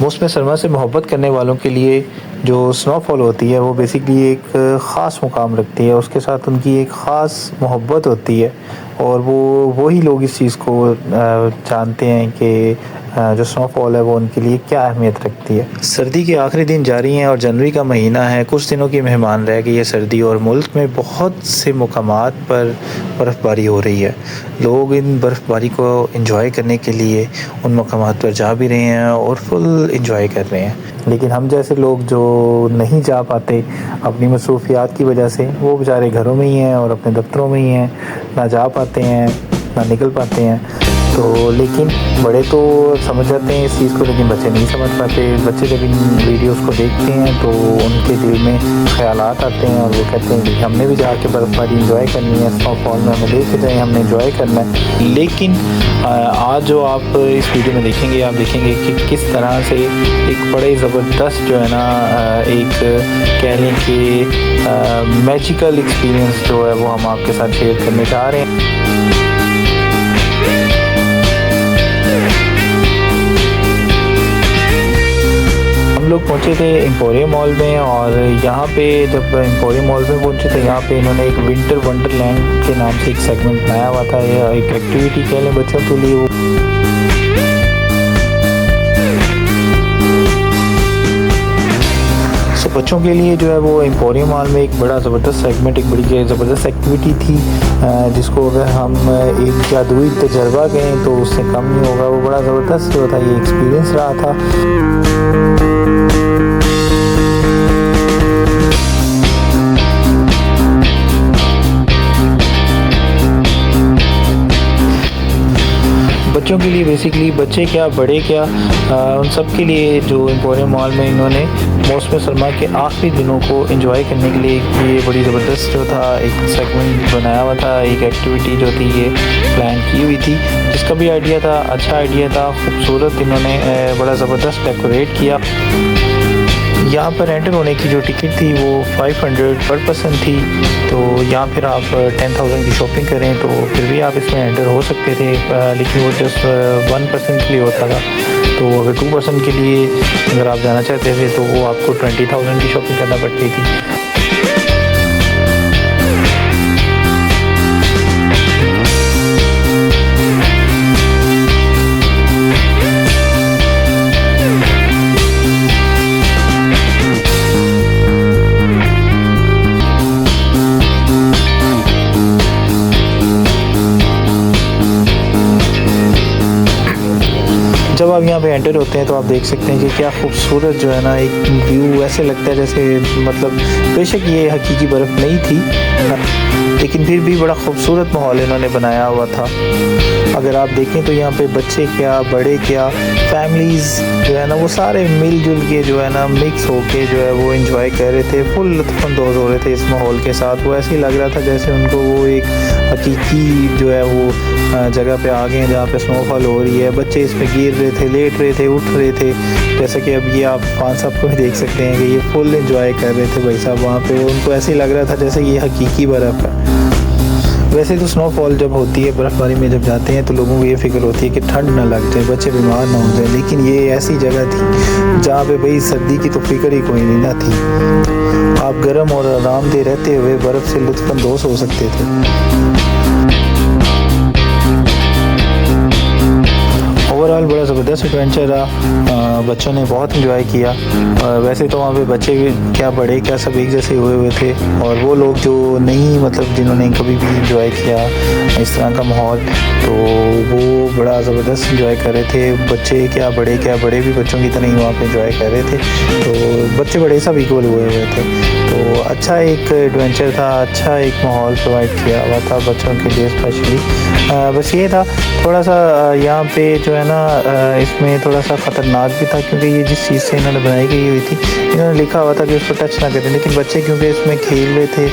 मौसम सरमा से मोहब्बत करने वालों के लिए जो स्नोफॉल होती है वो बेसिकली एक ख़ास मुकाम रखती है, उसके साथ उनकी एक ख़ास मोहब्बत होती है और वही लोग इस चीज़ को जानते हैं कि जो स्नोफॉल है वो उनके लिए क्या अहमियत रखती है। सर्दी के आखिरी दिन जारी हैं और जनवरी का महीना है, कुछ दिनों की मेहमान रह गई है सर्दी और मुल्क में बहुत से मुकामात पर बर्फ़बारी हो रही है। लोग इन बर्फ़बारी को एंजॉय करने के लिए उन मुकामात पर जा भी रहे हैं और फुल एंजॉय कर रहे हैं, लेकिन हम जैसे लोग जो नहीं जा पाते अपनी मसरूफियात की वजह से, वो बेचारे घरों में ही हैं और अपने दफ्तरों में ही हैं, ना जा पाते हैं ना निकल पाते हैं। तो लेकिन बड़े तो समझ जाते हैं इस चीज़ को, लेकिन बच्चे नहीं समझ पाते। बच्चे जब इन वीडियोस को देखते हैं तो उनके दिल में ख़यालात आते हैं और वो कहते हैं कि हमने भी जाके बर्फ़बारी इंजॉय करनी है, स्नोफॉल में हमें लेके जाएं, हमने इंजॉय करना है। लेकिन आज जो आप इस वीडियो में देखेंगे, आप देखेंगे कि किस तरह से एक बड़े ज़बरदस्त जो है ना एक कह लें कि मैजिकल एक्सपीरियंस जो है वो हम आपके साथ शेयर करने जा रहे हैं। हम लोग पहुँचे थे एम्पोरियम मॉल में और यहाँ पे जब एम्पोरियम मॉल में पहुँचे तो यहाँ पे इन्होंने एक विंटर वंडरलैंड के नाम से एक सेगमेंट बनाया हुआ था, या एक एक्टिविटी कह लें बच्चों के लिए। बच्चों के लिए जो है वो एम्पोरियम मॉल में एक बड़ा ज़बरदस्त सेगमेंट, एक बड़ी ज़बरदस्त एक्टिविटी थी जिसको अगर हम एक जादुई तजर्बा कहें तो उससे कम नहीं होगा। वो बड़ा ज़बरदस्त जो था ये एक्सपीरियंस रहा था। बच्चों के लिए बेसिकली बच्चे क्या बड़े क्या उन सब के लिए जो एम्पोरियम मॉल में इन्होंने मौसम सरमा के आखिरी दिनों को एंजॉय करने के लिए ये बड़ी ज़बरदस्त जो था एक सेगमेंट बनाया हुआ था, एक एक्टिविटी जो थी ये प्लान की हुई थी, जिसका भी आइडिया था अच्छा आइडिया था, खूबसूरत इन्होंने बड़ा ज़बरदस्त डेकोरेट किया। यहाँ पर एंटर होने की जो टिकट थी वो 500 पर पर्सन थी, तो यहाँ फिर आप 10,000 की शॉपिंग करें तो फिर भी आप इसमें एंटर हो सकते थे, लेकिन वो जस्ट 1 पर्सन के लिए होता था। तो अगर 2 पर्सन के लिए अगर आप जाना चाहते थे तो वो आपको 20,000 की शॉपिंग करना पड़ती थी। जब आप यहाँ पे एंटर होते हैं तो आप देख सकते हैं कि क्या खूबसूरत जो है ना एक व्यू, ऐसे लगता है जैसे मतलब बेशक ये हकीकी बर्फ़ नहीं थी, लेकिन फिर भी बड़ा खूबसूरत माहौल इन्होंने बनाया हुआ था। अगर आप देखें तो यहाँ पे बच्चे क्या बड़े क्या फैमिलीज़ जो है ना वो सारे मिलजुल के जो है ना मिक्स होके जो है वो एंजॉय कर रहे थे, फुल लुत्फ़अंदोज़ हो रहे थे इस माहौल के साथ। वो ऐसे ही लग रहा था जैसे उनको वो एक हकीकी जो है वो जगह पे आ गए हैं जहाँ पे स्नोफॉल हो रही है। बच्चे इसमें गिर रहे थे, लेट रहे थे, उठ रहे थे, जैसे कि अब ये आप खान साहब को भी देख सकते हैं कि ये फुल एंजॉय कर रहे थे भाई साहब वहाँ पे। उनको ऐसे ही लग रहा था जैसे ये हकीकी बर्फ़ है। वैसे तो स्नोफॉल जब होती है, बर्फ़बारी में जब जाते हैं तो लोगों को ये फ़िक्र होती है कि ठंड ना लग जाए, बच्चे बीमार ना हो जाए, लेकिन ये ऐसी जगह थी जहाँ पे भाई सर्दी की तो फ़िक्र ही कोई नहीं ना थी। आप गर्म और आरामदेह रहते हुए बर्फ़ से लुत्फ़अंदोज़ हो सकते थे। ओवरऑल बड़ा ज़बरदस्त एडवेंचर रहा, बच्चों ने बहुत एंजॉय किया। वैसे तो वहाँ पे बच्चे क्या बड़े क्या सब एक जैसे हुए थे, और वो लोग जो नहीं मतलब जिन्होंने कभी भी एंजॉय किया इस तरह का माहौल, तो वो बड़ा ज़बरदस्त एंजॉय कर रहे थे। बच्चे क्या बड़े भी बच्चों की तरह ही वहाँ पे एंजॉय कर रहे थे, तो बच्चे बड़े सब इक्वल हुए थे। तो अच्छा एक एडवेंचर था, अच्छा एक माहौल प्रोवाइड किया हुआ था बच्चों के लिए स्पेशली। बस ये था थोड़ा सा यहाँ पे जो है ना इसमें थोड़ा सा ख़तरनाक भी था, क्योंकि ये जिस चीज़ से इन्होंने बनाई गई हुई थी इन्होंने लिखा हुआ था कि उस पर टच ना करें, लेकिन बच्चे क्योंकि इसमें खेल रहे थे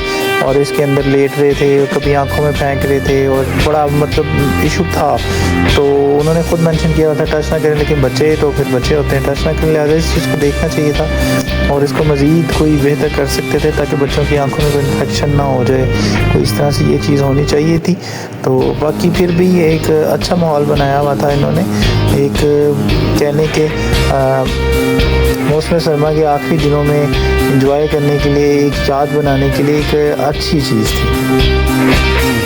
और इसके अंदर लेट रहे थे, कभी आंखों में फेंक रहे थे और बड़ा मतलब इशू था। तो उन्होंने खुद मेंशन किया था टच ना करें, लेकिन बच्चे तो फिर बच्चे होते हैं, टच ना करें। लिहाजा इस चीज़ को देखना चाहिए था और इसको मज़ीद कोई बेहतर कर सकते थे ताकि बच्चों की आंखों में कोई इन्फेक्शन ना हो जाए। तो इस तरह से ये चीज़ होनी चाहिए थी। तो बाकी फिर भी एक अच्छा माहौल बनाया हुआ था इन्होंने, एक कहने के मौसम सरमा के आखिरी दिनों में एंजॉय करने के लिए, एक याद बनाने के लिए एक अच्छी चीज़ थी।